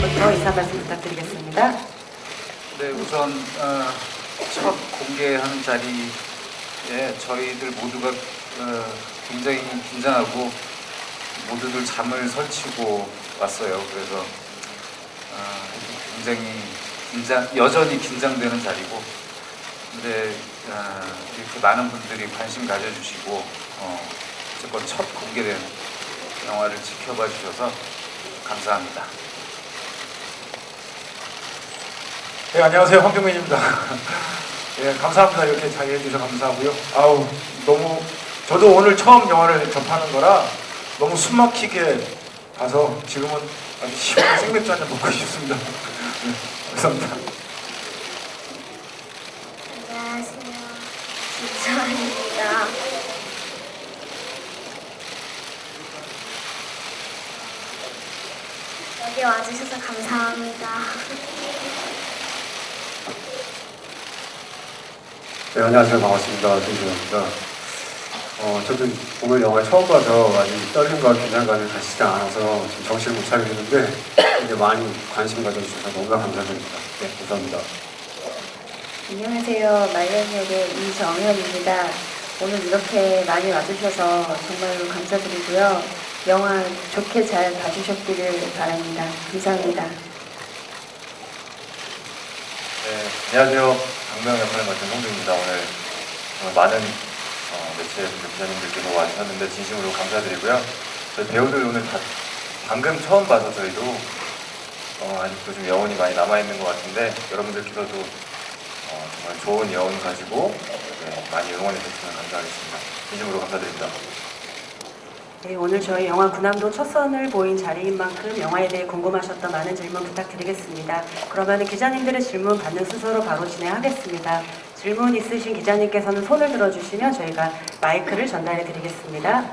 감독님부터 인사 말씀 부탁드리겠습니다. 네, 우선 첫 공개하는 자리에 저희들 모두가 굉장히 긴장하고 모두들 잠을 설치고 왔어요. 그래서 굉장히 여전히 긴장되는 자리고, 근데 이렇게 많은 분들이 관심 가져주시고 어쨌건 첫 공개된 영화를 지켜봐 주셔서 감사합니다. 네, 안녕하세요. 황병민입니다. 예, 감사합니다. 이렇게 자리해 주셔서 감사하고요. 저도 오늘 처음 영화를 접하는 거라 너무 숨막히게 봐서 지금은 아주 시원한 생맥주 한잔 먹고 싶습니다. 네, 감사합니다. 안녕하세요. 김서은입니다. 여기 와주셔서 감사합니다. 네, 안녕하세요. 반갑습니다. 김준호입니다. 저도 오늘 영화를 처음 봐서 아직 떨림과 긴장감이 가시지 않아서 지금 정신을 못 차리겠는데 이제 많이 관심 가져주셔서 너무 감사드립니다. 네, 감사합니다. 안녕하세요. 말년 역의 이정현입니다. 오늘 이렇게 많이 와주셔서 정말로 감사드리고요. 영화 좋게 잘 봐주셨기를 바랍니다. 감사합니다. 네, 안녕하세요. 강명 역할을 맡은 홍주입니다. 오늘 정말 많은 매체 기자님들께서 와주셨는데 진심으로 감사드리고요. 저희 배우들 오늘 다 방금 처음 봐서 저희도 아직도 좀 여운이 많이 남아있는 것 같은데 여러분들께서도 정말 좋은 여운 가지고 많이 응원해 주시면 감사하겠습니다. 진심으로 감사드립니다. 네, 오늘 저희 영화 군함도 첫 선을 보인 자리인 만큼 영화에 대해 궁금하셨던 많은 질문 부탁드리겠습니다. 그러면 기자님들의 질문 받는 순서로 바로 진행하겠습니다. 질문 있으신 기자님께서는 손을 들어주시면 저희가 마이크를 전달해 드리겠습니다.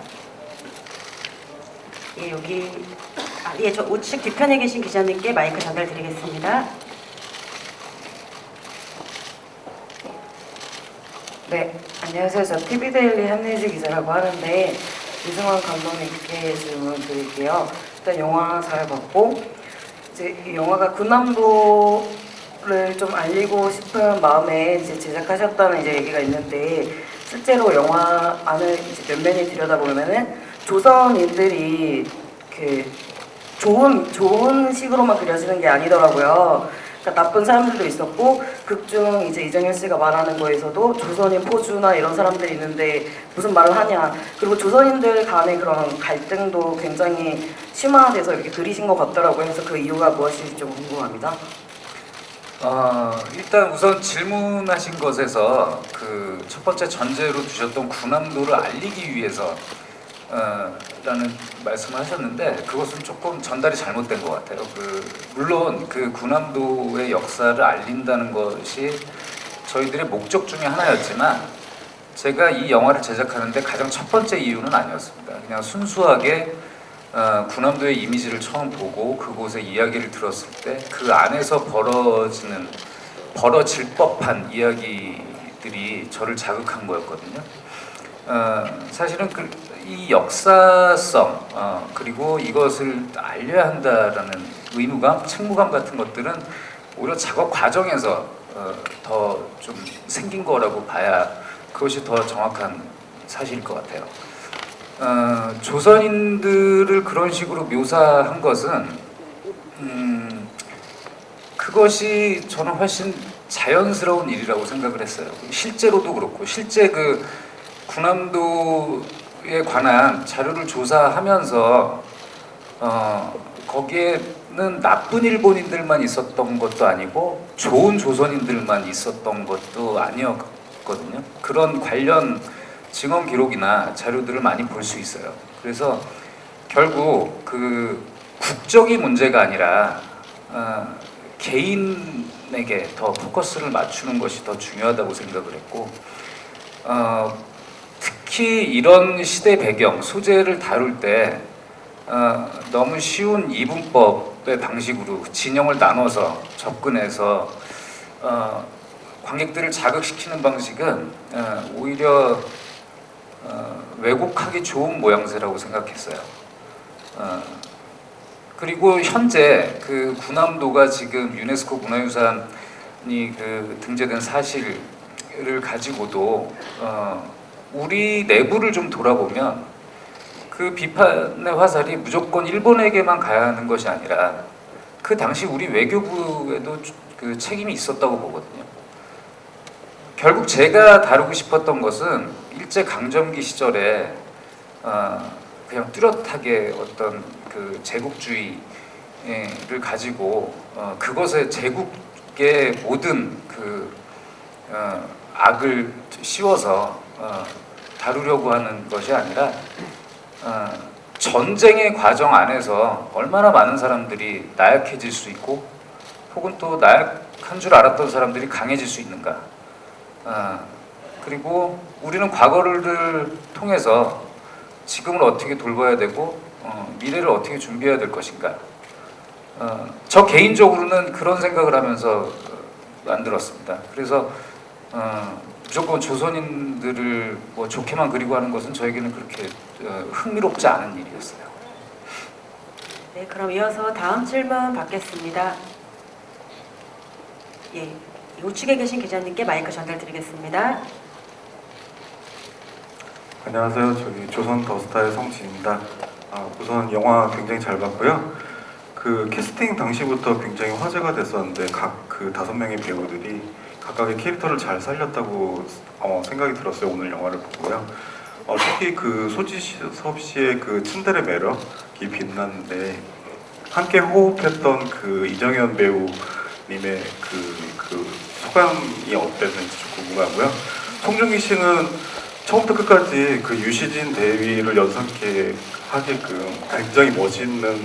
예, 저 우측 뒤편에 계신 기자님께 마이크 전달 드리겠습니다. 네, 안녕하세요. 저 TV데일리 한예지 기자라고 하는데 이승환 감독님께 질문 드릴게요. 일단 영화 잘 봤고 이제 이 영화가 군함도를 좀 알리고 싶은 마음에 이제 제작하셨다는 이제 얘기가 있는데 실제로 영화 안을 이제 면면히 들여다보면은 조선인들이 이렇게 좋은 식으로만 그려지는 게 아니더라고요. 그러니까 나쁜 사람들도 있었고 극중 이제 이정현 씨가 말하는 거에서도 조선인 포주나 이런 사람들이 있는데 무슨 말을 하냐. 그리고 조선인들 간의 그런 갈등도 굉장히 심화돼서 이렇게 그리신 것 같더라고요. 그래서 그 이유가 무엇인지 좀 궁금합니다. 일단 우선 질문하신 것에서 그 첫 번째 전제로 두셨던 군함도를 알리기 위해서 라는 말씀을 하셨는데 그것은 조금 전달이 잘못된 것 같아요. 물론 그 군함도의 역사를 알린다는 것이 저희들의 목적 중에 하나였지만 제가 이 영화를 제작하는데 가장 첫 번째 이유는 아니었습니다. 그냥 순수하게 군함도의 이미지를 처음 보고 그곳의 이야기를 들었을 때 그 안에서 벌어질 법한 이야기들이 저를 자극한 거였거든요. 사실은 이 역사성 그리고 이것을 알려야 한다라는 의무감, 책무감 같은 것들은 오히려 작업 과정에서 더 좀 생긴 거라고 봐야 그것이 더 정확한 사실일 것 같아요. 조선인들을 그런 식으로 묘사한 것은 그것이 저는 훨씬 자연스러운 일이라고 생각을 했어요. 실제로도 그렇고 실제 그 군함도에 관한 자료를 조사하면서 거기에는 나쁜 일본인들만 있었던 것도 아니고 좋은 조선인들만 있었던 것도 아니었거든요. 그런 관련 증언 기록이나 자료들을 많이 볼 수 있어요. 그래서 결국 그 국적이 문제가 아니라 개인에게 더 포커스를 맞추는 것이 더 중요하다고 생각을 했고 특히 이런 시대 배경, 소재를 다룰 때 너무 쉬운 이분법의 방식으로 진영을 나눠서 접근해서 관객들을 자극시키는 방식은 오히려 왜곡하기 좋은 모양새라고 생각했어요. 그리고 현재 그 군함도가 지금 유네스코 문화유산이 그 등재된 사실을 가지고도 우리 내부를 좀 돌아보면 그 비판의 화살이 무조건 일본에게만 가야 하는 것이 아니라 그 당시 우리 외교부에도 그 책임이 있었다고 보거든요. 결국 제가 다루고 싶었던 것은 일제 강점기 시절에 그냥 뚜렷하게 어떤 그 제국주의를 가지고 그것에 제국의 모든 그 악을 씌워서 다루려고 하는 것이 아니라 전쟁의 과정 안에서 얼마나 많은 사람들이 나약해질 수 있고 혹은 또 나약한 줄 알았던 사람들이 강해질 수 있는가. 그리고 우리는 과거를 통해서 지금을 어떻게 돌봐야 되고 미래를 어떻게 준비해야 될 것인가. 저 개인적으로는 그런 생각을 하면서 만들었습니다. 그래서 무조건 조선인들을 뭐 좋게만 그리고 하는 것은 저에게는 그렇게 흥미롭지 않은 일이었어요. 네, 그럼 이어서 다음 질문 받겠습니다. 예, 우측에 계신 기자님께 마이크 전달드리겠습니다. 안녕하세요. 저기 조선 더스타의 성진입니다. 우선 영화 굉장히 잘 봤고요. 그 캐스팅 당시부터 굉장히 화제가 됐었는데 각 그 5명의 배우들이 각각의 캐릭터를 잘 살렸다고 생각이 들었어요. 오늘 영화를 보고요. 특히 그 소지섭 씨의 그 츤데레 매력이 빛났는데 함께 호흡했던 그 이정현 배우님의 그 소감이 어땠는지 좀 궁금하고요. 송중기 씨는 처음부터 끝까지 그 유시진 대위를 연상케 하게끔 굉장히 멋있는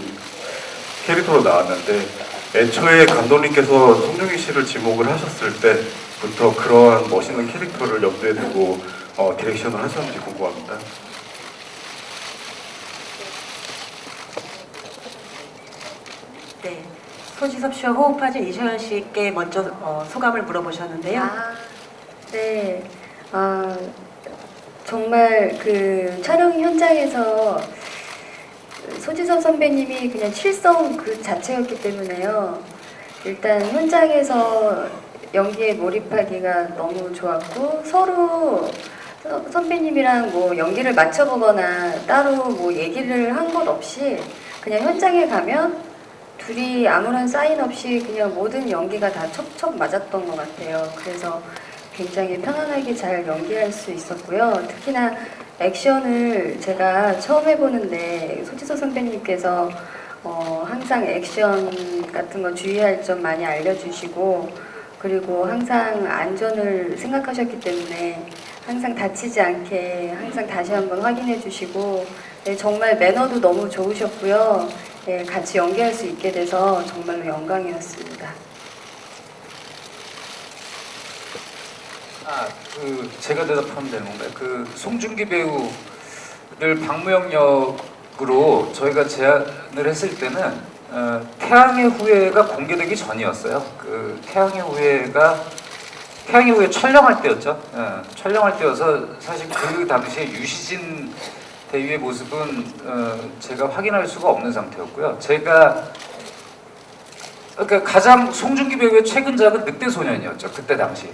캐릭터로 나왔는데 애초에 감독님께서 송중기 씨를 지목을 하셨을 때부터 그러한 멋있는 캐릭터를 염두에 두고 디렉션을 하셨는지 궁금합니다. 네, 소지섭 씨와 호흡하신 이정현 씨께 먼저 소감을 물어보셨는데요. 네. 정말 그 촬영 현장에서 소지섭 선배님이 그냥 칠성 그 자체였기 때문에요. 일단 현장에서 연기에 몰입하기가 너무 좋았고 서로 선배님이랑 뭐 연기를 맞춰보거나 따로 뭐 얘기를 한 것 없이 그냥 현장에 가면 둘이 아무런 사인 없이 그냥 모든 연기가 다 척척 맞았던 것 같아요. 그래서 굉장히 편안하게 잘 연기할 수 있었고요. 특히나 액션을 제가 처음 해보는데 소지섭 선배님께서 항상 액션 같은 거 주의할 점 많이 알려주시고 그리고 항상 안전을 생각하셨기 때문에 항상 다치지 않게 항상 다시 한번 확인해 주시고 네, 정말 매너도 너무 좋으셨고요. 네, 같이 연기할 수 있게 돼서 정말로 영광이었습니다. 제가 대답하면 되는 건가요? 그 송중기 배우를 박무영 역으로 저희가 제안을 했을 때는 태양의 후예가 공개되기 전이었어요. 그 태양의 후예 촬영할 때였죠. 촬영할 때여서 사실 그 당시에 유시진 대위의 모습은 제가 확인할 수가 없는 상태였고요. 그러니까 가장 송중기 배우의 최근작은 늑대소년이었죠. 그때 당시.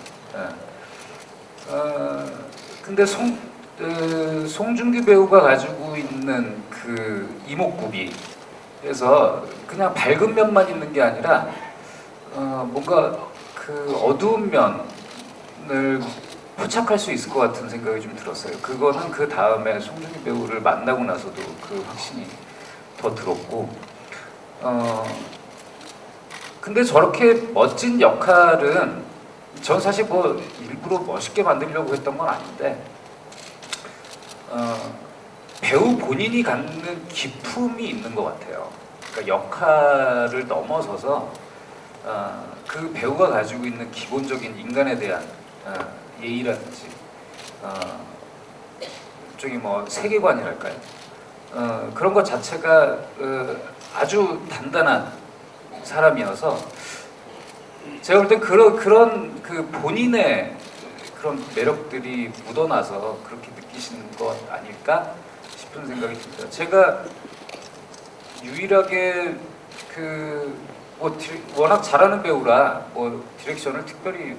근데 송중기 배우가 가지고 있는 그 이목구비에서 그냥 밝은 면만 있는 게 아니라 뭔가 그 어두운 면을 포착할 수 있을 것 같은 생각이 좀 들었어요. 그거는 그 다음에 송중기 배우를 만나고 나서도 그 확신이 더 들었고 근데 저렇게 멋진 역할은 전 사실 뭐 일부러 멋있게 만들려고 했던 건 아닌데 배우 본인이 갖는 기품이 있는 것 같아요. 그러니까 역할을 넘어서서 그 배우가 가지고 있는 기본적인 인간에 대한 예의라든지 일종의 뭐 세계관이랄까요? 그런 것 자체가 아주 단단한 사람이어서 제가 볼 때 그런 그 본인의 그런 매력들이 묻어나서 그렇게 느끼시는 것 아닐까 싶은 생각이 듭니다. 제가 유일하게 워낙 잘하는 배우라 디렉션을 특별히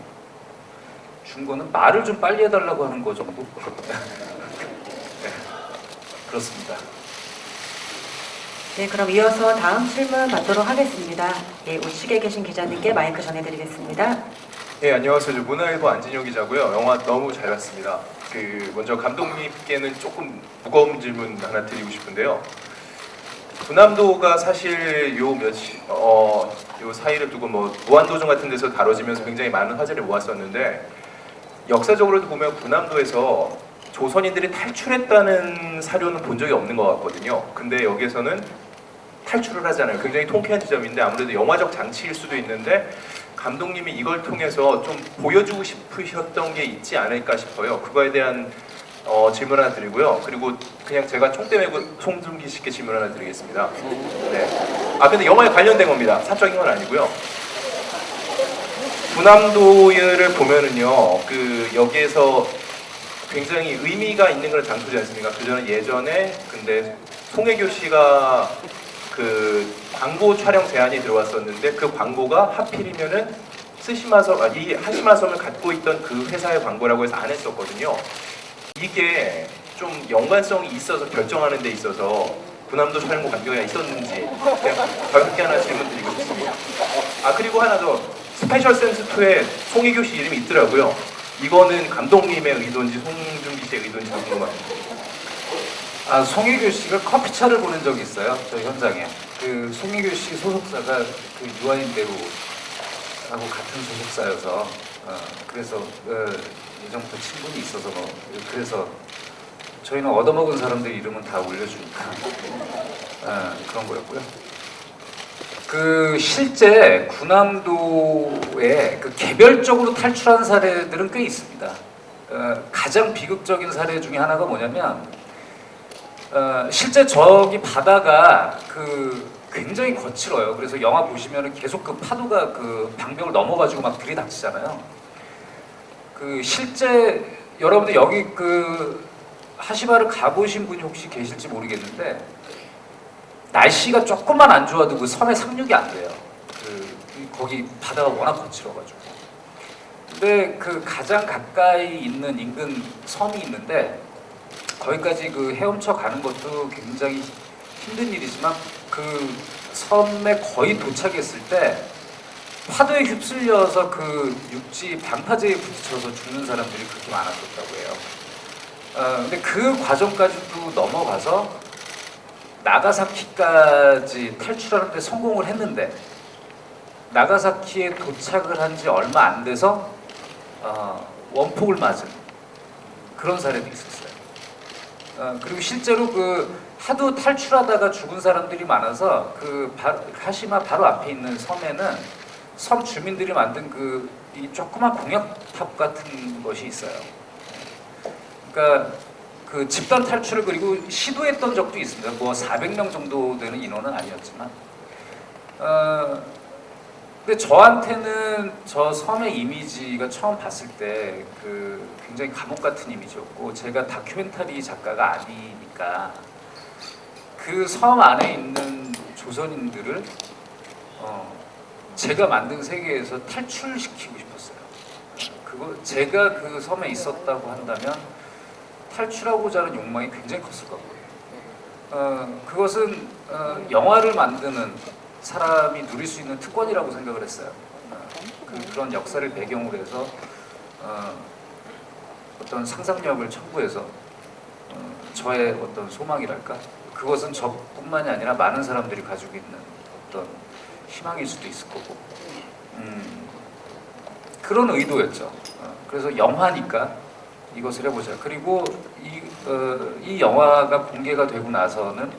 준 거는 말을 좀 빨리 해달라고 하는 거 정도. 네, 그렇습니다. 네, 그럼 이어서 다음 질문 받도록 하겠습니다. 예, 우측에 계신 기자님께 마이크 전해드리겠습니다. 네, 안녕하세요. 저 문화일보 안진영 기자고요. 영화 너무 잘 봤습니다. 먼저 감독님께는 조금 무거운 질문 하나 드리고 싶은데요. 군함도가 사실 요 사이를 두고 무한도전 같은 데서 다뤄지면서 굉장히 많은 화제를 모았었는데, 역사적으로도 보면 군함도에서 조선인들이 탈출했다는 사료는 본 적이 없는 것 같거든요. 근데 여기에서는 탈출을 하잖아요. 굉장히 통쾌한 지점인데 아무래도 영화적 장치일 수도 있는데 감독님이 이걸 통해서 좀 보여주고 싶으셨던 게 있지 않을까 싶어요. 그거에 대한 질문 하나 드리고요. 그리고 그냥 제가 총대 메고 송중기 씨께 질문 하나 드리겠습니다. 네. 근데 영화에 관련된 겁니다. 사적인 건 아니고요. 군함도를 보면은요, 여기에서 굉장히 의미가 있는 그런 장소지 않습니까? 그전에 예전에 근데 송혜교 씨가 광고 촬영 제안이 들어왔었는데 그 광고가 하필이면은 이 하시마섬을 갖고 있던 그 회사의 광고라고 해서 안 했었거든요. 이게 좀 연관성이 있어서 결정하는 데 있어서 군함도 촬영과 관계가 있었는지 그냥 가볍게 하나 질문 드리고 싶습니다. 그리고 하나 더, 스페셜 센스 2에 송혜교 씨 이름이 있더라고요. 이거는 감독님의 의도인지 송중기 씨의 의도인지 궁금합니다. 송혜교 씨가 커피차를 보낸 적이 있어요. 저희 현장에. 송혜교 씨 소속사가 유아인 배우하고 같은 소속사여서 그래서 예전부터 친분이 있어서 그래서 저희는 얻어먹은 사람들 이름은 다 올려주니까 그런 거였고요. 실제 군함도에 개별적으로 탈출한 사례들은 꽤 있습니다. 가장 비극적인 사례 중에 하나가 뭐냐면 실제 저기 바다가 굉장히 거칠어요. 그래서 영화 보시면은 계속 파도가 방벽을 넘어가지고 막 들이닥치잖아요. 실제 여러분들 여기 하시마를 가보신 분이 혹시 계실지 모르겠는데 날씨가 조금만 안 좋아도 섬에 상륙이 안 돼요. 거기 바다가 워낙 거칠어가지고. 근데 가장 가까이 있는 인근 섬이 있는데 거기까지 헤엄쳐 가는 것도 굉장히 힘든 일이지만 섬에 거의 도착했을 때 파도에 휩쓸려서 육지 방파제에 부딪혀서 죽는 사람들이 그렇게 많았었다고 해요. 근데 그 과정까지도 넘어가서 나가사키까지 탈출하는 데 성공을 했는데 나가사키에 도착을 한 지 얼마 안 돼서 원폭을 맞은 그런 사례도 있었어요. 그리고 실제로 하도 탈출하다가 죽은 사람들이 많아서 하시마 바로 앞에 있는 섬에는 섬 주민들이 만든 이 조그만 공약탑 같은 것이 있어요. 그러니까 집단 탈출을 그리고 시도했던 적도 있습니다. 400명 정도 되는 인원은 아니었지만. 근데 저한테는 저 섬의 이미지가 처음 봤을 때 굉장히 감옥 같은 이미지였고, 제가 다큐멘터리 작가가 아니니까 그 섬 안에 있는 조선인들을 제가 만든 세계에서 탈출시키고 싶었어요. 제가 그 섬에 있었다고 한다면 탈출하고자 하는 욕망이 굉장히 컸을 거고요. 그것은 영화를 만드는 사람이 누릴 수 있는 특권이라고 생각을 했어요. 그런 역사를 배경으로 해서 어떤 상상력을 첨부해서 저의 어떤 소망이랄까? 그것은 저뿐만이 아니라 많은 사람들이 가지고 있는 어떤 희망일 수도 있을 거고, 그런 의도였죠. 그래서 영화니까 이것을 해보자. 그리고 이 영화가 공개가 되고 나서는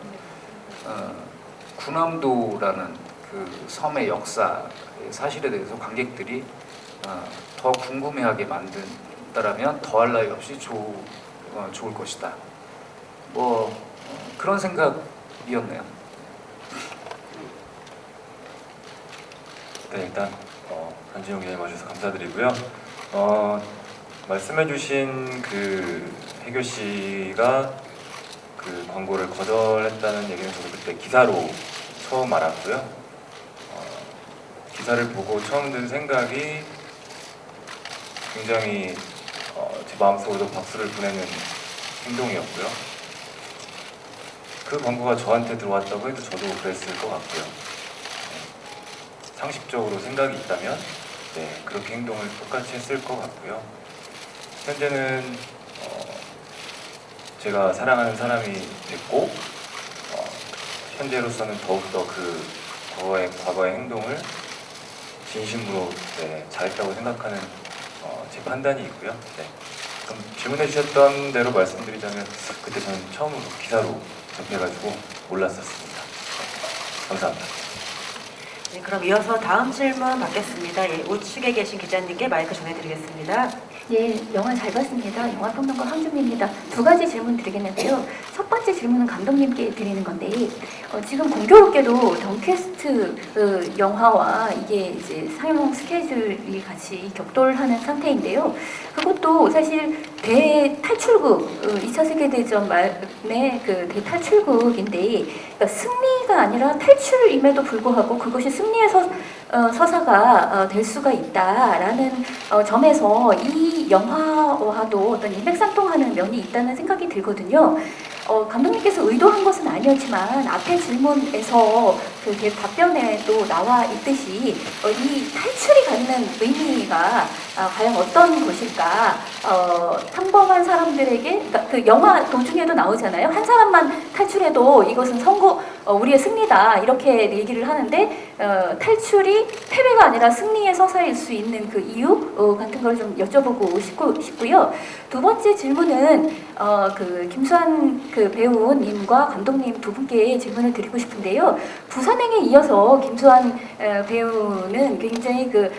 군함도라는 섬의 역사, 사실에 대해서 관객들이 더 궁금해하게 만든다라면 더할 나위 없이 좋을 것이다. 그런 생각이었네요. 네, 일단 안진영 기자님 와주셔서 감사드리고요. 말씀해주신 혜교 씨가 광고를 거절했다는 얘기는 저도 그때 기사로 처음 알았고요. 기사를 보고 처음 든 생각이 굉장히 제 마음속으로 박수를 보내는 행동이었고요. 그 광고가 저한테 들어왔다고 해도 저도 그랬을 것 같고요. 상식적으로 생각이 있다면 그렇게 행동을 똑같이 했을 것 같고요. 현재는 제가 사랑하는 사람이 됐고 현재로서는 더욱더 그 과거의 행동을 진심으로 잘했다고 생각하는 제 판단이 있고요. 그럼 질문해 주셨던 대로 말씀드리자면 그때 저는 처음으로 기사로 접해가지고 몰랐었습니다. 감사합니다. 네, 그럼 이어서 다음 질문 받겠습니다. 예, 우측에 계신 기자님께 마이크 전해드리겠습니다. 예, 영화 잘 봤습니다. 영화평론가 황준미입니다. 두 가지 질문 드리겠는데요. 첫 번째 질문은 감독님께 드리는 건데 지금 공교롭게도 덩캐스트 영화와 이게 이제 상영 스케줄이 같이 격돌하는 상태인데요. 그것도 사실 대탈출극 2차 세계대전 말의 그 대탈출극인데 그러니까 승리가 아니라 탈출임에도 불구하고 그것이 승리의 서사가 될 수가 있다라는 점에서 이 영화와도 어떤 일맥상통하는 면이 있다는 생각이 들거든요. 감독님께서 의도한 것은 아니었지만 앞에 질문에서 그 답변에도 나와 있듯이 이 탈출이 갖는 의미가 과연 어떤 것일까? 평범한 사람들에게 그러니까 그 영화 도중에도 나오잖아요. 한 사람만 탈출해도 이것은 우리의 승리다 이렇게 얘기를 하는데 탈출이 패배가 아니라 승리의 서사일 수 있는 그 이유 같은 걸 좀 여쭤보고 싶고요. 두 번째 질문은 그 김수환 그 배우님과 감독님 두 분께 질문을 드리고 싶은데요. 부산행에 이어서 김수환 배우는 굉장히 그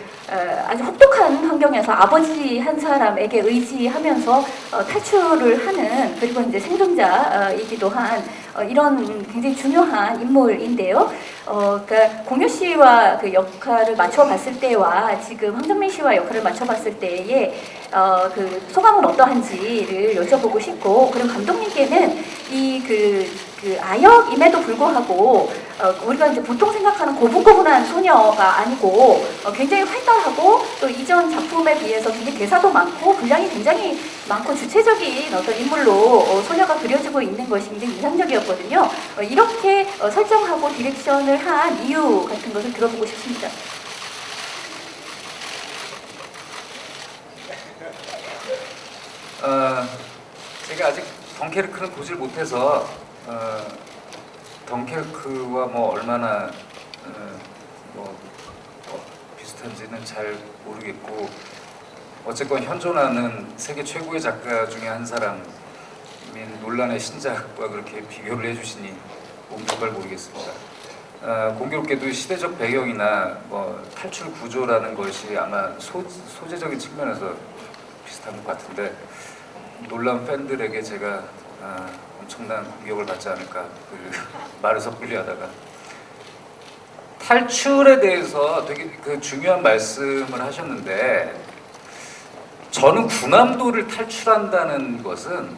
아주 혹독한 환경에서 아버지 한 사람에게 의지하면서 탈출을 하는 그리고 이제 생존자이기도 한 이런 굉장히 중요한 인물인데요. 그러니까 공효 씨와 그 역할을 맞춰봤을 때와 지금 황정민 씨와 역할을 맞춰봤을 때의 그 소감은 어떠한지를 여쭤보고 싶고, 그리고 감독님께는 이 그 아역임에도 불구하고 우리가 이제 보통 생각하는 고분고분한 소녀가 아니고 굉장히 활달하고 또 이전 작품에 비해서 굉장히 대사도 많고 분량이 굉장히 많고 주체적인 어떤 인물로 소녀가 그려지고 있는 것이 굉장히 인상적이었거든요. 이렇게 설정하고 디렉션을 한 이유 같은 것을 들어보고 싶습니다. 제가 아직 덩케르크는 보질 못해서 덩케르크와 뭐 얼마나 비슷한지는 잘 모르겠고, 어쨌건 현존하는 세계 최고의 작가 중에 한 사람인 논란의 신작과 그렇게 비교를 해주시니 잘 모르겠습니다. 공교롭게도 시대적 배경이나 뭐 탈출 구조라는 것이 아마 소재적인 측면에서 비슷한 것 같은데, 논란 팬들에게 제가 엄청난 공격을 받지 않을까 그 말을 섣불리 하다가, 탈출에 대해서 되게 그 중요한 말씀을 하셨는데, 저는 군함도를 탈출한다는 것은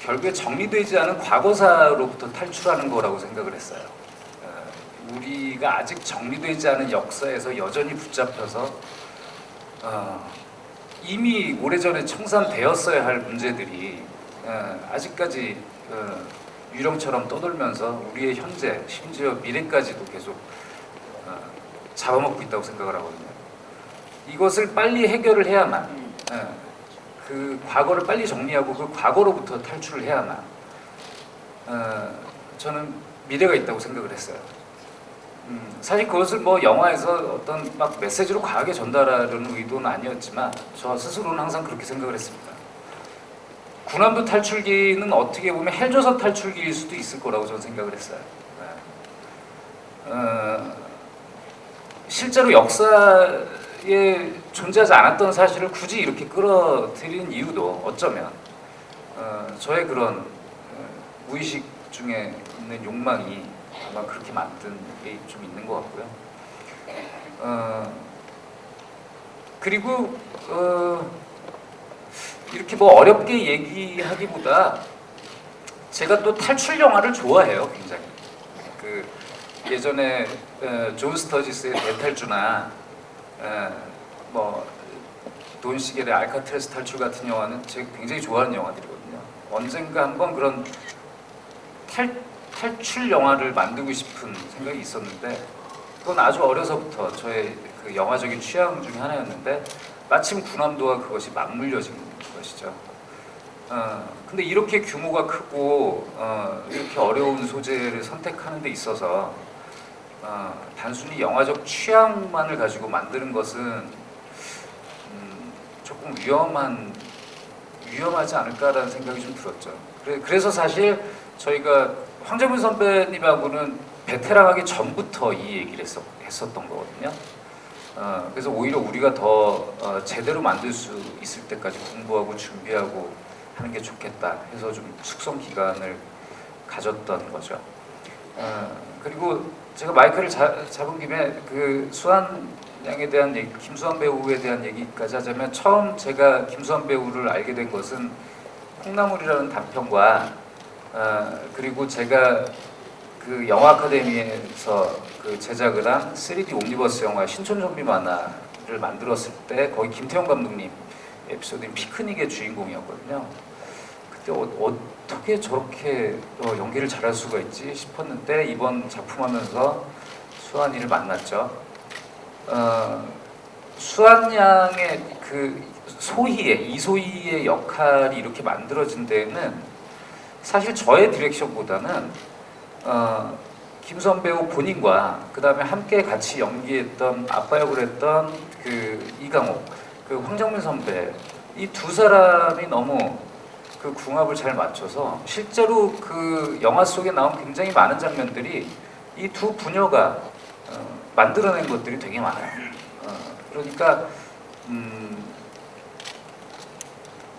결국에 정리되지 않은 과거사로부터 탈출하는 거라고 생각을 했어요. 우리가 아직 정리되지 않은 역사에서 여전히 붙잡혀서 이미 오래전에 청산되었어야 할 문제들이 아직까지 유령처럼 떠돌면서 우리의 현재, 심지어 미래까지도 계속 잡아먹고 있다고 생각을 하거든요. 이것을 빨리 해결을 해야만, 그 과거를 빨리 정리하고 그 과거로부터 탈출을 해야만 저는 미래가 있다고 생각을 했어요. 사실 그것을 뭐 영화에서 어떤 막 메시지로 과하게 전달하려는 의도는 아니었지만 저 스스로는 항상 그렇게 생각을 했습니다. 군함도 탈출기는 어떻게 보면 헬조선 탈출기일 수도 있을 거라고 저는 생각을 했어요. 실제로 역사에 존재하지 않았던 사실을 굳이 이렇게 끌어들이는 이유도 어쩌면 저의 그런 무의식 중에 있는 욕망이 아마 그렇게 만든 게 좀 있는 것 같고요. 그리고 이렇게 뭐 어렵게 얘기하기보다 제가 또 탈출 영화를 좋아해요, 굉장히. 그 예전에 존 스터지스의 대탈주나 돈 시겔의 알카트레스 탈출 같은 영화는 제가 굉장히 좋아하는 영화들이거든요. 언젠가 한번 그런 탈출 영화를 만들고 싶은 생각이 있었는데 그건 아주 어려서부터 저의 그 영화적인 취향 중에 하나였는데 마침 군함도와 그것이 맞물려진 것이죠. 근데 이렇게 규모가 크고 이렇게 어려운 소재를 선택하는 데 있어서 단순히 영화적 취향만을 가지고 만드는 것은 조금 위험하지 않을까라는 생각이 좀 들었죠. 그래서 사실 저희가 황정민 선배님하고는 베테랑하기 전부터 이 얘기를 했었던 거거든요. 그래서 오히려 우리가 더 제대로 만들 수 있을 때까지 공부하고 준비하고 하는 게 좋겠다 해서 좀 숙성 기간을 가졌던 거죠. 그리고 제가 마이크를 잡은 김에 그 수한 양에 대한 얘기, 김수환 배우에 대한 얘기까지 하자면 처음 제가 김수환 배우를 알게 된 것은 콩나물이라는 단편과 그리고 제가 그 영화 아카데미에서 그 제작을 한 3D 옴니버스 영화 신촌 좀비 만화를 만들었을 때 거기 김태형 감독님 에피소드인 피크닉의 주인공이었거든요. 그때 어떻게 저렇게 연기를 잘할 수가 있지 싶었는데 이번 작품 하면서 수환이를 만났죠. 수환 양의 그 이소희의 역할이 이렇게 만들어진 데에는 사실 저의 디렉션보다는 김수환 배우 본인과 그 다음에 함께 같이 연기했던 아빠 역을 했던 그 이강옥, 그 황정민 선배 이 두 사람이 너무 그 궁합을 잘 맞춰서 실제로 그 영화 속에 나온 굉장히 많은 장면들이 이 두 부녀가 만들어낸 것들이 되게 많아요. 그러니까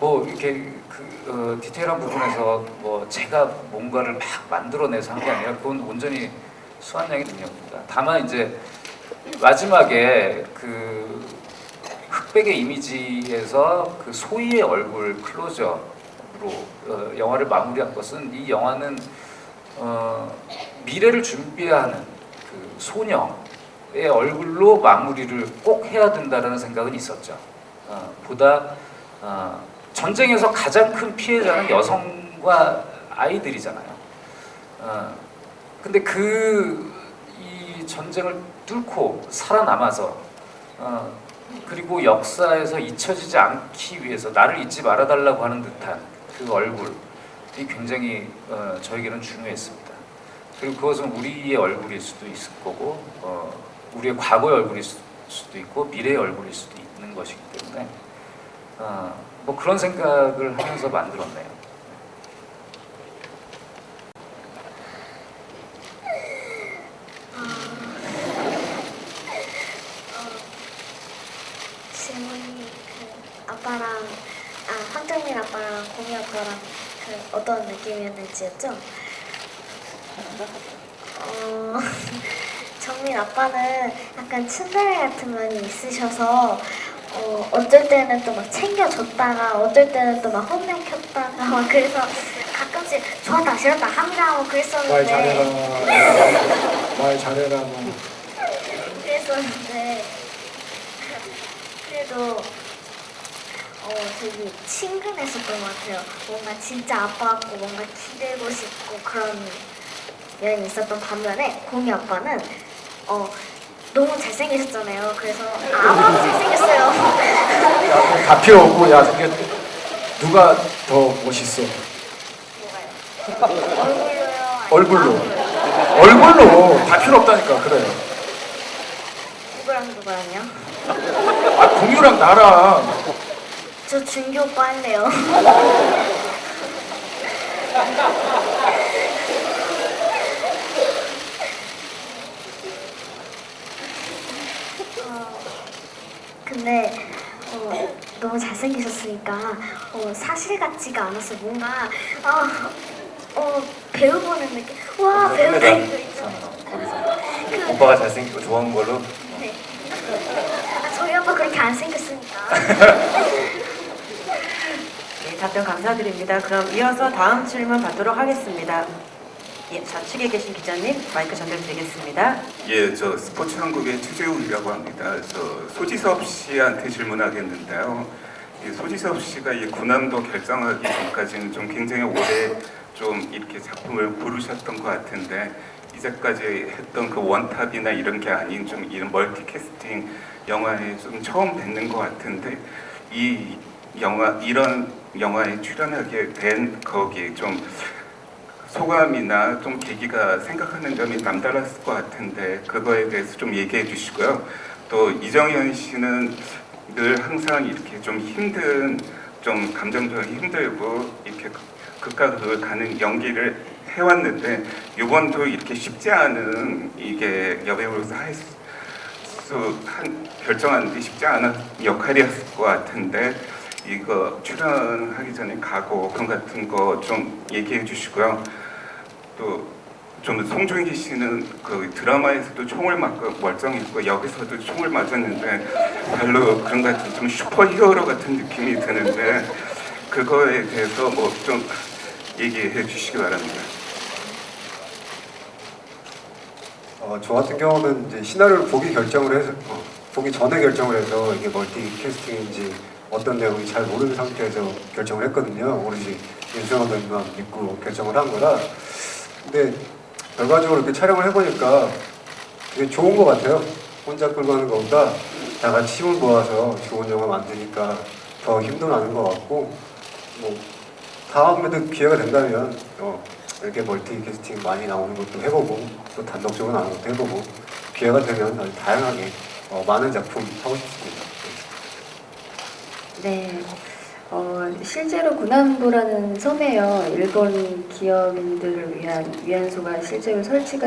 뭐 이렇게 디테일한 부분에서 뭐 제가 뭔가를 막 만들어내서 한 게 아니라 그건 온전히 수환 양의 능력입니다. 다만 이제 마지막에 그 흑백의 이미지에서 그 소희의 얼굴 클로즈업으로 영화를 마무리한 것은 이 영화는 미래를 준비하는 그 소녀의 얼굴로 마무리를 꼭 해야 된다는 생각은 있었죠. 보다 전쟁에서 가장 큰 피해자는 여성과 아이들이잖아요. 근데 이 전쟁을 뚫고 살아남아서 그리고 역사에서 잊혀지지 않기 위해서 나를 잊지 말아달라고 하는 듯한 그 얼굴이 굉장히 저에게는 중요했습니다. 그리고 그것은 우리의 얼굴일 수도 있을 거고 우리의 과거의 얼굴일 수도 있고 미래의 얼굴일 수도 있는 것이기 때문에 뭐 그런 생각을 하면서 만들었네요. 질문이 황정민 아빠랑 공희 아빠랑 어떤 느낌이었는지였죠? 정민 아빠는 약간 츤데레 같은 면이 있으셔서 어쩔 때는 또 막 챙겨줬다가 어쩔 때는 또 막 혼내켰다가 막 그래서 가끔씩 좋았다 싫었다 합니다 뭐 그랬었는데 말 잘해라 뭐. 그랬었는데 그래도 되게 친근했었던 것 같아요. 뭔가 진짜 아빠 같고 뭔가 기대고 싶고 그런 면이 있었던 반면에 공희 아빠는 너무 잘생기셨잖아요. 그래서 아빠도 잘생겼어요. 다 필요 없고 야 이게 누가 더 멋있어? 얼굴로요? 얼굴로 다 필요 없다니까. 그래. 누구랑요? 공유랑 나랑 저 준규 오빠 할래요. 근데 너무 잘생기셨으니까 사실 같지가 않았어. 뭔가 배우 보는 느낌. 와 배우다 이거 있죠. 오빠가 잘생기고 좋아하는 걸로. 네. 저희 아빠 그렇게 안 생겼으니까. 네, 답변 감사드립니다. 그럼 이어서 다음 질문 받도록 하겠습니다. 예, 좌측에 계신 기자님 마이크 전달드리겠습니다. 예, 저 스포츠 한국의 최재욱이라고 합니다. 저 소지섭 씨한테 질문하겠는데요. 이 소지섭 씨가 이 군함도 결정하기 전까지는 좀 굉장히 오래 좀 이렇게 작품을 고르셨던 것 같은데 이제까지 했던 그 원탑이나 이런 게 아닌 좀 이런 멀티캐스팅 영화에 좀 처음 뵙는 것 같은데 이 영화 이런 영화에 출연하게 된 거기에 좀 소감이나 좀 계기가 생각하는 점이 남달랐을 것 같은데 그거에 대해서 좀 얘기해 주시고요. 또 이정현 씨는 늘 항상 이렇게 좀 힘든 좀 감정적으로 힘들고 이렇게 극과 극을 가는 연기를 해왔는데 이번도 이렇게 쉽지 않은 이게 여배우로서 결정하는데 쉽지 않은 역할이었을 것 같은데 이거 출연하기 전에 각오 그런 같은 거 좀 얘기해 주시고요. 또 좀 송중기 씨는 그 드라마에서도 총을 맞고 멀쩡했고 여기서도 총을 맞았는데 별로 그런 것 같은 좀 슈퍼히어로 같은 느낌이 드는데 그거에 대해서 뭐 좀 얘기해 주시기 바랍니다. 저 같은 경우는 이제 시나리오를 보기 결정을 해서 보기 전에 결정을 해서 이게 멀티 캐스팅인지 어떤 내용이 잘 모르는 상태에서 결정을 했거든요. 오로지 윤수영 감독님만 믿고 결정을 한 거라. 근데 결과적으로 이렇게 촬영을 해보니까 되게 좋은 것 같아요. 혼자 끌고 가는 것보다 다 같이 힘을 모아서 좋은 영화 만드니까 더 힘도 나는 것 같고 뭐 다음에도 기회가 된다면 이렇게 멀티 캐스팅 많이 나오는 것도 해보고 또 단독적으로 나오는 것도 해보고 기회가 되면 아주 다양하게 많은 작품 하고 싶습니다. 네, 실제로 군함도라는 섬에요. 일본 기업인들을 위한 위안소가 실제로 설치가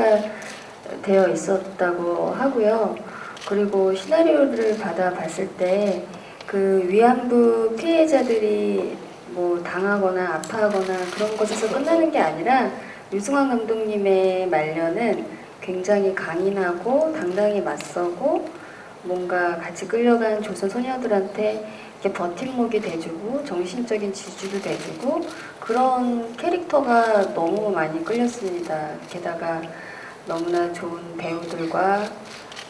되어 있었다고 하고요. 그리고 시나리오를 받아봤을 때 그 위안부 피해자들이 뭐 당하거나 아파하거나 그런 것에서 끝나는 게 아니라 유승환 감독님의 말년은 굉장히 강인하고 당당히 맞서고 뭔가 같이 끌려간 조선 소녀들한테 이렇게 버팀목이 돼주고 정신적인 지주도 돼주고 그런 캐릭터가 너무 많이 끌렸습니다. 게다가 너무나 좋은 배우들과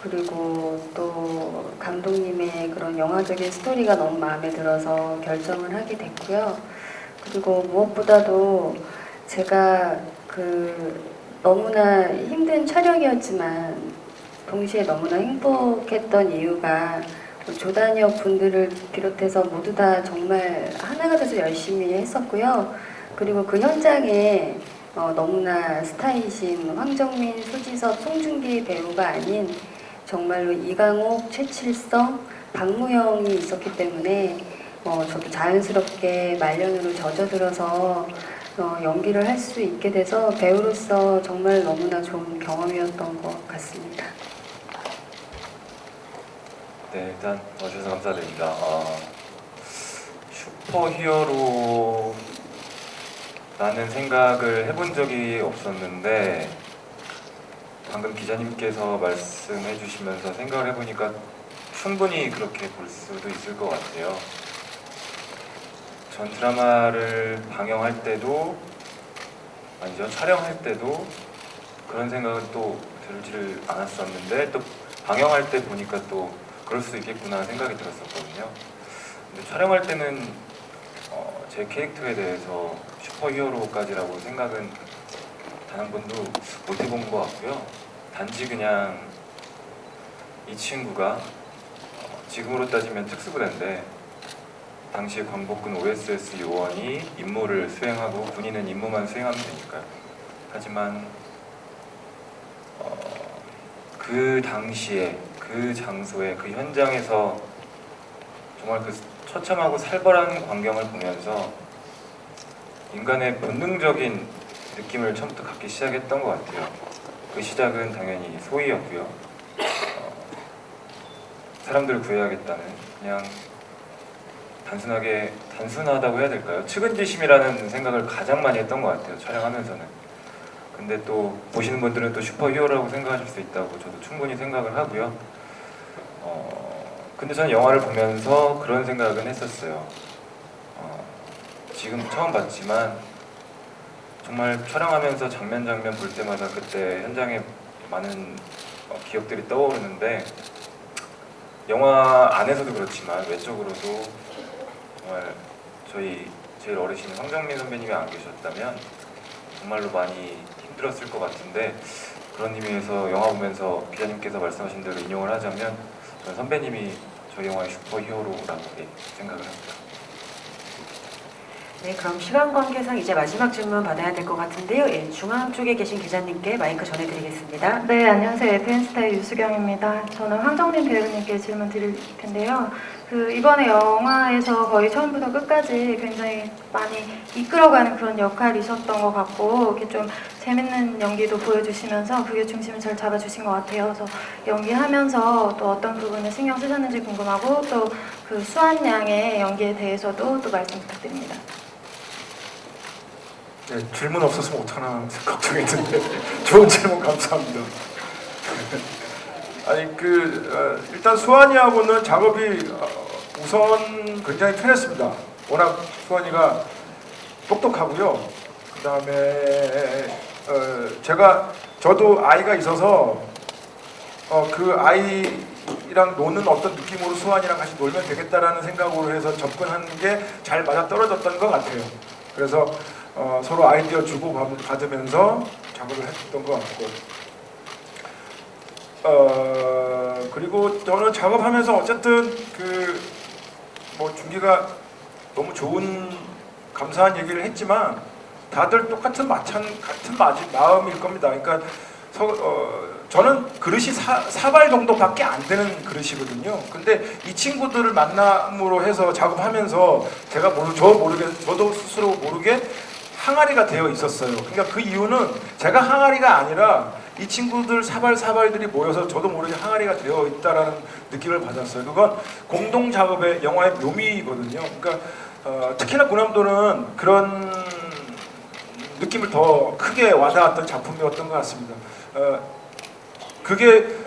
그리고 또 감독님의 그런 영화적인 스토리가 너무 마음에 들어서 결정을 하게 됐고요. 그리고 무엇보다도 제가 너무나 힘든 촬영이었지만 동시에 너무나 행복했던 이유가 조단역 분들을 비롯해서 모두 다 정말 하나가 돼서 열심히 했었고요. 그리고 그 현장에 너무나 스타이신 황정민, 소지섭, 송중기 배우가 아닌 정말로 이강옥, 최칠성, 박무영이 있었기 때문에 저도 자연스럽게 말년으로 젖어들어서 연기를 할 수 있게 돼서 배우로서 정말 너무나 좋은 경험이었던 것 같습니다. 네, 일단 와주셔서 감사드립니다. 슈퍼히어로라는 생각을 해본 적이 없었는데 방금 기자님께서 말씀해 주시면서 생각을 해보니까 충분히 그렇게 볼 수도 있을 것 같아요. 전 드라마를 방영할 때도 아니죠, 촬영할 때도 그런 생각은 또 들지를 않았었는데 또 방영할 때 보니까 또 그럴 수 있겠구나 생각이 들었었거든요. 근데 촬영할 때는 제 캐릭터에 대해서 슈퍼히어로까지라고 생각은 단 한 번도 못 해본 것 같고요. 단지 그냥 이 친구가 지금으로 따지면 특수부대인데 당시 광복군 OSS 요원이 임무를 수행하고 군인은 임무만 수행하면 되니까요. 하지만 그 당시에 그 장소에 그 현장에서 정말 그 처참하고 살벌한 광경을 보면서 인간의 본능적인 느낌을 처음부터 갖기 시작했던 것 같아요. 그 시작은 당연히 소위였고요. 사람들을 구해야겠다는 그냥 단순하다고 해야 될까요? 측은지심이라는 생각을 가장 많이 했던 것 같아요. 촬영하면서는. 근데 또 보시는 분들은 또 슈퍼히어로라고 생각하실 수 있다고 저도 충분히 생각을 하고요. 근데 저는 영화를 보면서 그런 생각은 했었어요. 지금 처음 봤지만 정말 촬영하면서 장면 장면 볼 때마다 그때 현장에 많은 기억들이 떠오르는데 영화 안에서도 그렇지만 외적으로도 정말 저희 제일 어리신 황정민 선배님이 안 계셨다면 정말로 많이 힘들었을 것 같은데 그런 의미에서 영화 보면서 기자님께서 말씀하신 대로 인용을 하자면 저는 선배님이 저희 영화의 슈퍼히어로라고 생각을 합니다. 네, 그럼 시간 관계상 이제 마지막 질문 받아야 될 것 같은데요. 예, 중앙 쪽에 계신 기자님께 마이크 전해드리겠습니다. 네, 안녕하세요. FN스타의 유수경입니다. 저는 황정민 배우님께 질문 드릴 텐데요. 이번에 영화에서 거의 처음부터 끝까지 굉장히 많이 이끌어가는 그런 역할이셨던 것 같고 이렇게 좀 재밌는 연기도 보여주시면서 그게 중심을 잘 잡아주신 것 같아요. 그래서 연기하면서 또 어떤 부분을 신경 쓰셨는지 궁금하고 또 그 수환 양의 연기에 대해서도 또 말씀 부탁드립니다. 네, 질문 없었으면 어떡하나 걱정했는데 좋은 질문 감사합니다. 아니 일단 수환이하고는 작업이 우선 굉장히 편했습니다. 워낙 수환이가 똑똑하고요. 그 다음에 저도 아이가 있어서 그 아이랑 노는 어떤 느낌으로 수환이랑 같이 놀면 되겠다라는 생각으로 해서 접근하는 게 잘 맞아 떨어졌던 것 같아요. 그래서 서로 아이디어 주고 받으면서 작업을 했던 것 같고 그리고 저는 작업하면서 어쨌든 준기가 너무 좋은 감사한 얘기를 했지만 다들 똑같은 마음일 겁니다. 그러니까 저는 그릇이 사발 정도밖에 안 되는 그릇이거든요. 근데 이 친구들을 만남으로 해서 작업하면서 저도 스스로 모르게 항아리가 되어 있었어요. 그러니까 그 이유는 제가 항아리가 아니라 이 친구들 사발들이 모여서 저도 모르게 항아리가 되어 있다라는 느낌을 받았어요. 그건 공동 작업의 영화의 묘미거든요. 그러니까 특히나 군함도는 그런 느낌을 더 크게 와닿았던 작품이었던 것 같습니다. 그게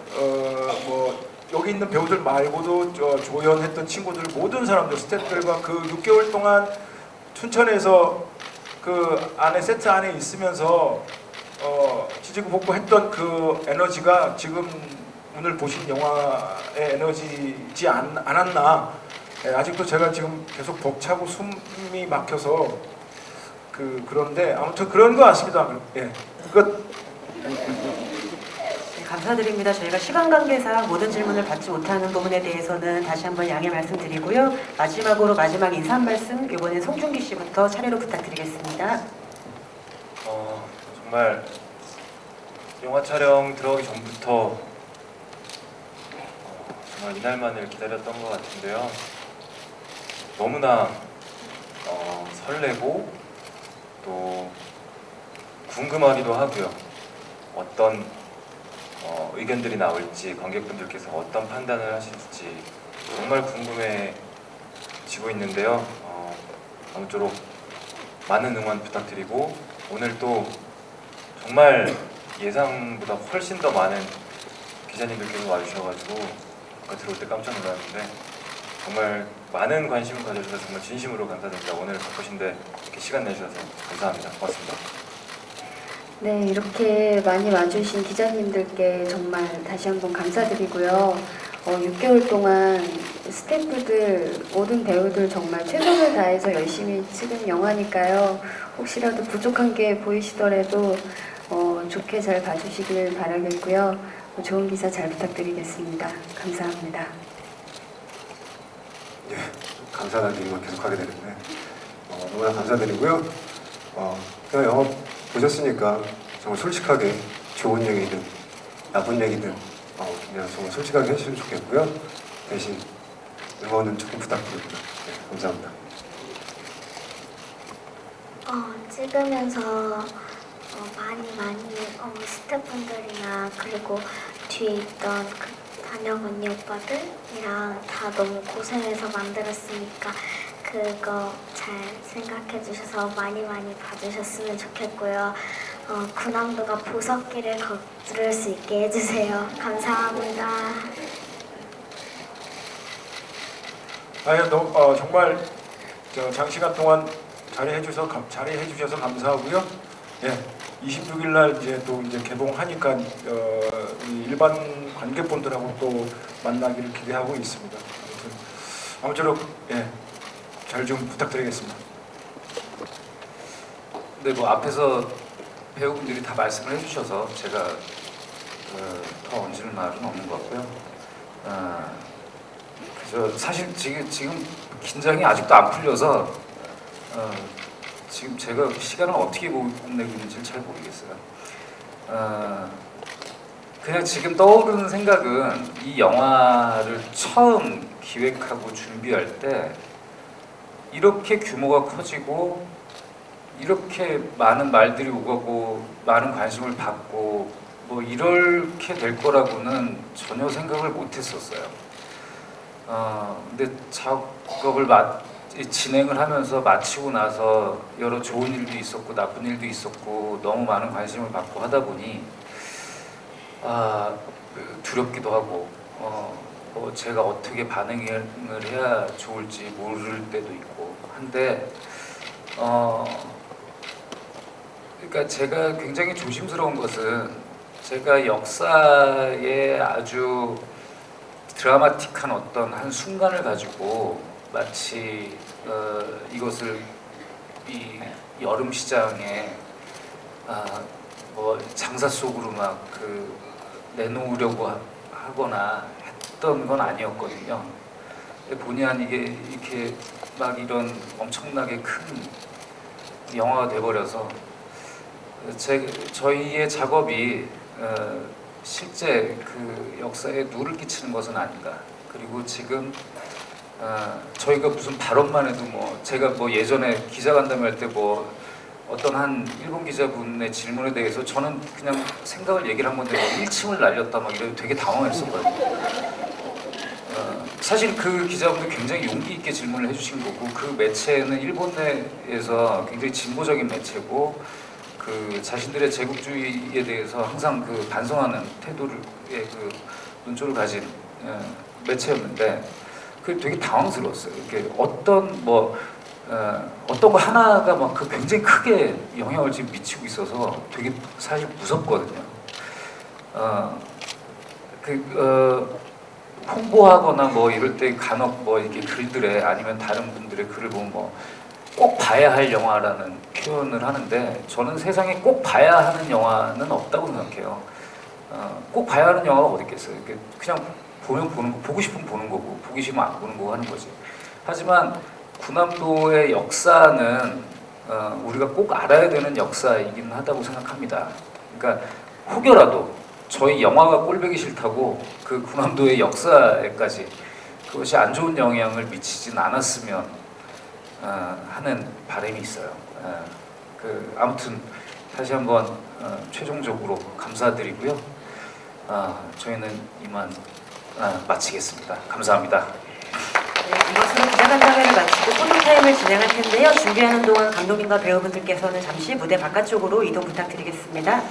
여기 있는 배우들 말고도 조연했던 친구들 모든 사람들 스태프들과 그 6개월 동안 춘천에서 그 안에 세트 안에 있으면서 지지고 볶고 했던 그 에너지가 지금 오늘 보신 영화의 에너지지 않았나. 아직도 제가 지금 계속 벅차고 숨이 막혀서 그런데 아무튼 그런 것 같습니다. 예. 끝. 네, 감사드립니다. 저희가 시간 관계상 모든 질문을 받지 못하는 부분에 대해서는 다시 한번 양해 말씀드리고요. 마지막으로 마지막 인사 말씀 이번엔 송중기 씨부터 차례로 부탁드리겠습니다. 정말 영화 촬영 들어가기 전부터 정말 이날만을 기다렸던 것 같은데요. 너무나 설레고 또 궁금하기도 하고요. 어떤 의견들이 나올지 관객분들께서 어떤 판단을 하실지 정말 궁금해지고 있는데요. 아무쪼록 많은 응원 부탁드리고 오늘 또 정말 예상보다 훨씬 더 많은 기자님들께서 와주셔가지고 아까 들어올 때 깜짝 놀랐는데 정말 많은 관심을 가져주셔서 정말 진심으로 감사드립니다. 오늘 바쁘신데 이렇게 시간 내주셔서 감사합니다. 고맙습니다. 네, 이렇게 많이 와주신 기자님들께 정말 다시 한번 감사드리고요. 6개월 동안 스태프들, 모든 배우들 정말 최선을 다해서 열심히 찍은 영화니까요. 혹시라도 부족한 게 보이시더라도 좋게 잘 봐주시길 바라겠고요. 좋은 기사 잘 부탁드리겠습니다. 감사합니다. 예, 감사하다는 얘기만 계속하게 되는데 너무나 감사드리고요. 그냥 영화 보셨으니까 정말 솔직하게 좋은 얘기든 나쁜 얘기든 그냥 정말 솔직하게 해주시면 좋겠고요. 대신 응원은 조금 부탁드립니다. 네, 감사합니다. 찍으면서 많이 스태프분들이나 그리고 뒤에 있던 단역 언니 오빠들이랑 다 너무 고생해서 만들었으니까 그거 잘 생각해 주셔서 많이 봐주셨으면 좋겠고요. 군함도가 보석기를 거두를 수 있게 해주세요. 감사합니다. 정말 장시간 동안 자리해 주셔서 감사하고요. 예, 26일 날 이제 또 이제 개봉하니까 이 일반 관객분들하고 또 만나기를 기대하고 있습니다. 아무쪼록 예, 잘 좀 부탁드리겠습니다. 네, 뭐 앞에서 배우분들이 다 말씀을 해주셔서 제가 더 얹을 말은 없는 것 같고요. 그래서 사실 지금 긴장이 아직도 안 풀려서 지금 제가 시간을 어떻게 보내고 있는지 잘 모르겠어요. 그냥 지금 떠오르는 생각은 이 영화를 처음 기획하고 준비할 때 이렇게 규모가 커지고 이렇게 많은 말들이 오가고 많은 관심을 받고 뭐 이렇게 될 거라고는 전혀 생각을 못 했었어요. 근데 작업을 진행을 하면서 마치고 나서 여러 좋은 일도 있었고 나쁜 일도 있었고 너무 많은 관심을 받고 하다 보니 두렵기도 하고 뭐 제가 어떻게 반응을 해야 좋을지 모를 때도 있고 한데 그러니까 제가 굉장히 조심스러운 것은 제가 역사에 아주 드라마틱한 어떤 한 순간을 가지고 마치 이것을 이 여름 시장에 뭐 장사 속으로 막 내놓으려고 하거나 했던 건 아니었거든요. 본의 아니게 이렇게 막 이런 엄청나게 큰 영화가 돼버려서 저희의 작업이 실제 그 역사에 누를 끼치는 것은 아닌가. 그리고 지금 저희가 무슨 발언만 해도 뭐 제가 뭐 예전에 기자간담회 할 때 뭐 어떤 한 일본 기자분의 질문에 대해서 저는 그냥 생각을 얘기를 한 건데 뭐 1층을 날렸다 막 이래도 되게 당황했었거든요. 사실 그 기자분도 굉장히 용기 있게 질문을 해주신 거고 그 매체는 일본 내에서 굉장히 진보적인 매체고 그 자신들의 제국주의에 대해서 항상 그 반성하는 태도를 그 논조를 가진 매체였는데 그 되게 당황스러웠어요. 이렇게 어떤 거 하나가 막 그 굉장히 크게 영향을 지금 미치고 있어서 되게 사실 무섭거든요. 홍보하거나 뭐 이럴 때 간혹 뭐 이렇게 글들에 아니면 다른 분들의 글을 보면 뭐 꼭 봐야 할 영화라는 표현을 하는데 저는 세상에 꼭 봐야 하는 영화는 없다고 생각해요. 꼭 봐야 하는 영화가 어디 있겠어요. 그냥 보면 보는 거, 보고 싶으면 보는 거고 보기 싫으면 안 보는 거고 하는 거지. 하지만 군함도의 역사는 우리가 꼭 알아야 되는 역사이긴 하다고 생각합니다. 그러니까 혹여라도 저희 영화가 꼴보기 싫다고 그 군함도의 역사에까지 그것이 안 좋은 영향을 미치진 않았으면 하는 바람이 있어요. 아무튼 다시 한번 최종적으로 감사드리고요. 저희는 이만 마치겠습니다. 감사합니다. 네, 이것으로 기자간담회를 마치고 포토타임을 진행할 텐데요. 준비하는 동안 감독님과 배우분들께서는 잠시 무대 바깥쪽으로 이동 부탁드리겠습니다.